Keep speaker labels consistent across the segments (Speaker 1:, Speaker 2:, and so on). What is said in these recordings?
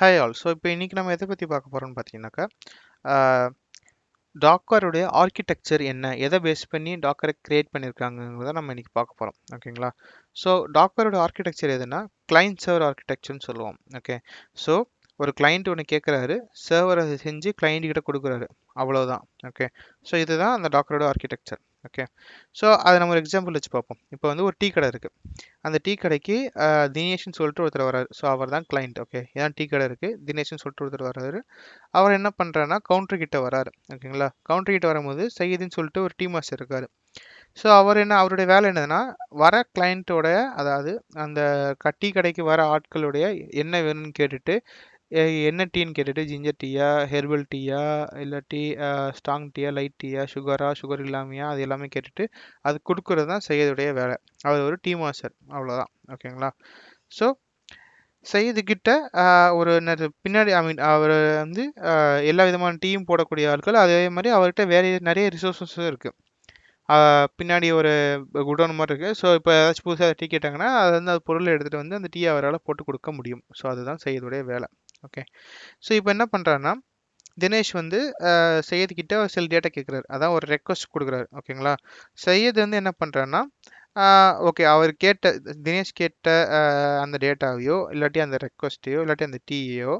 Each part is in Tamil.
Speaker 1: Hi all. ஸோ இப்போ இன்னைக்கு நம்ம எதை பற்றி பார்க்க போகிறோம்னு பார்த்தீங்கன்னாக்கா டாக்கருடைய ஆர்கிடெக்சர் என்ன, எதை பேஸ் பண்ணி டாக்கரை கிரியேட் பண்ணியிருக்காங்கிறத நம்ம இன்னைக்கு பார்க்க போகிறோம். ஓகேங்களா? ஸோ டாக்கரோட ஆர்கிடெக்சர் எதுனா கிளைண்ட் சர்வர் ஆர்கிடெக்சர்னு சொல்லுவோம். ஓகே. ஸோ ஒரு கிளைண்ட் ஒன்று கேட்குறாரு, சர்வர் அதை செஞ்சு கிளைண்ட் கிட்ட கொடுக்குறாரு, அவ்வளோதான். ஓகே. ஸோ இதுதான் அந்த டாக்கரோட ஆர்கிடெக்சர். ஓகே. ஸோ அதை நம்ம ஒரு எக்ஸாம்பிள் வச்சு பார்ப்போம். இப்போ வந்து ஒரு டீ கடை இருக்குது. அந்த டீ கடைக்கு தினேஷ்னு சொல்லிட்டு ஒருத்தர் வராரு. ஸோ அவர் தான் கிளைண்ட். ஓகே. ஏன் டீ கடை இருக்குது, தினேஷ்னு சொல்லிட்டு ஒருத்தர் வராரு. அவர் என்ன பண்ணுறாருன்னா கவுண்டர் கிட்ட வராரு. ஓகேங்களா? கவுண்டர் கிட்ட வரும்போது சையதுன்னு சொல்லிட்டு ஒரு டீ மாஸ்டர் இருக்காரு. ஸோ அவர் என்ன, அவருடைய வேலை என்னதுன்னா வர கிளைண்ட்டோட, அதாவது அந்த டீ கடைக்கு வர ஆட்களுடைய என்ன வேணும்னு கேட்டுட்டு, என்ன டீன்னு கேட்டுட்டு, ஜிஞ்சர் டீயா, ஹெர்பல் டீயா, இல்லாட்டி ஸ்ட்ராங் டீயா, லைட் டீயா, சுகரா, சுகர் இல்லாமையா, அது எல்லாமே கேட்டுட்டு அது கொடுக்குறது தான் சையதுடைய வேலை. அவர் ஒரு டீ மாஸ்டர், அவ்வளோதான். ஓகேங்களா? ஸோ சையது கிட்ட ஒரு பின்னாடி, ஐ மீன் அவர் வந்து எல்லா விதமான டீயும் போடக்கூடிய ஆட்கள். அதே மாதிரி அவர்கிட்ட வேற நிறைய ரிசோர்ஸஸும் இருக்குது. பின்னாடி ஒரு குடோன் மாதிரி இருக்குது. ஸோ இப்போ ஏதாச்சும் புதுசாக டீ கேட்டாங்கன்னா அது வந்து அது பொருளை எடுத்துகிட்டு வந்து அந்த டீ அவரால் போட்டு கொடுக்க முடியும். ஸோ அதுதான் சையதுடைய வேலை. ஓகே. ஸோ இப்போ என்ன பண்ணுறாருன்னா தினேஷ் வந்து சையது கிட்ட சில டேட்டா கேட்குறாரு, அதான் ஒரு ரெக்வஸ்ட் கொடுக்குறாரு. ஓகேங்களா? சையது வந்து என்ன பண்ணுறாருன்னா ஓகே, அவர் கேட்ட, தினேஷ் கேட்ட அந்த டேட்டாவையோ இல்லாட்டி அந்த ரெக்வஸ்ட்டையோ இல்லாட்டி அந்த டீயையோ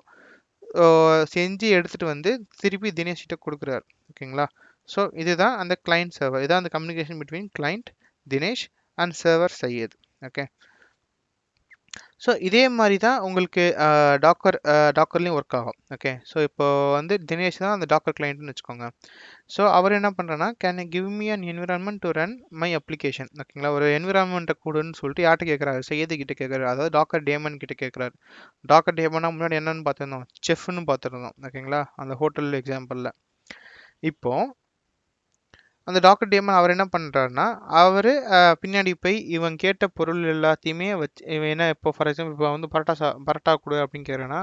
Speaker 1: செஞ்சு எடுத்துகிட்டு வந்து திருப்பி தினேஷ் கிட்ட கொடுக்குறாரு. ஓகேங்களா? ஸோ இதுதான் அந்த கிளைண்ட் சர்வர். இதான் அந்த communication between client Dinesh and server Syed. Okay. So இதே மாதிரி தான் உங்களுக்கு டாக்கர்லேயும் ஒர்க் ஆகும். ஓகே. ஸோ இப்போ வந்து தினேஷ் தான் அந்த டாக்கர் கிளைண்ட்னு வச்சுக்கோங்க. ஸோ அவர் என்ன பண்ணுறேன்னா, can give me an environment to run my application. ஓகேங்களா? ஒரு என்விரான்மெண்ட்டை கொடுன்னு சொல்லிட்டு யார்கிட்ட கேட்குறாரு, செய்யது கிட்ட கேட்குறாரு. அதாவது டாக்கர் டேமன் கிட்ட கேட்குறாரு. டாக்கர் டேமனா முன்னாடி என்னன்னு பார்த்துருந்தோம், செஃப்னு பார்த்துருந்தோம். ஓகேங்களா? அந்த ஹோட்டல் எக்ஸாம்பிளில். இப்போ அந்த டாக்டர் டேமன் அவர் என்ன பண்ணுறாருன்னா, அவர் பின்னாடி போய் இவன் கேட்ட பொருள் எல்லாத்தையுமே வச்சு, இவன் என்ன, இப்போ ஃபார் எக்ஸாம்பிள் இப்போ வந்து பரோட்டா கொடு அப்படின்னு கேட்குறேன்னா,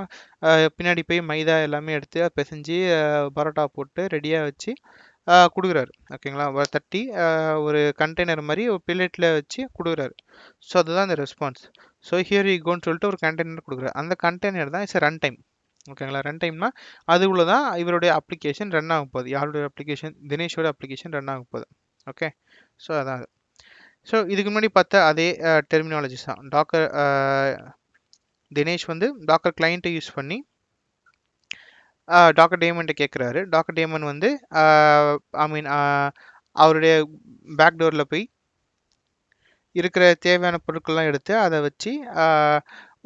Speaker 1: பின்னாடி போய் மைதா எல்லாமே எடுத்து பிசைஞ்சு பரோட்டா போட்டு ரெடியாக வச்சு கொடுக்குறாரு. ஓகேங்களா? தட்டி ஒரு கண்டெய்னர் மாதிரி ஒரு பிளேட்டில் வச்சு கொடுக்குறாரு. ஸோ அதுதான் இந்த ரெஸ்பான்ஸ். ஸோ ஹியர் யூ கோன்னு சொல்லிட்டு ஒரு கண்டெய்னர் கொடுக்குறாரு. அந்த கண்டெய்னர் தான் இட்ஸ் ரன் டைம். ஓகேங்களா? ரன் டைம்னா அதுக்குள்ள தான் இவருடைய அப்ளிகேஷன் ரன் ஆக போகுது. யாருடைய அப்ளிகேஷன், தினேஷோட அப்ளிகேஷன் ரன் ஆக போகுது. ஓகே. ஸோ அதான் அது. ஸோ இதுக்கு முன்னாடி பார்த்த அதே டெர்மினாலஜிஸ் தான். டாக்கர் தினேஷ் வந்து டாக்கர் கிளைண்ட்டை யூஸ் பண்ணி டாக்கர் டேமன்ட்ட கேட்குறாரு. டாக்கர் டேமன் வந்து ஐ மீன் அவருடைய பேக் டோரில் போய் இருக்கிற தேவையான பொருட்கள்லாம் எடுத்து அதை வச்சு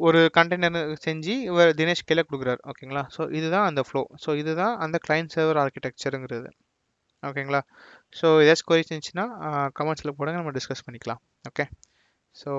Speaker 1: ஒரு கண்டெய்னர் செஞ்சு இவர் தினேஷ் கீழே கொடுக்குறாரு. ஓகேங்களா? ஸோ இதுதான் அந்த ஃப்ளோ. ஸோ இதுதான் அந்த கிளைண்ட் சர்வர் ஆர்கிடெக்சருங்கிறது. ஓகேங்களா? ஸோ ஏதாச்சும் கொரிஸ் இருந்துச்சுன்னா கமெண்ட்ஸில் போடுங்க, நம்ம டிஸ்கஸ் பண்ணிக்கலாம். ஓகே. ஸோ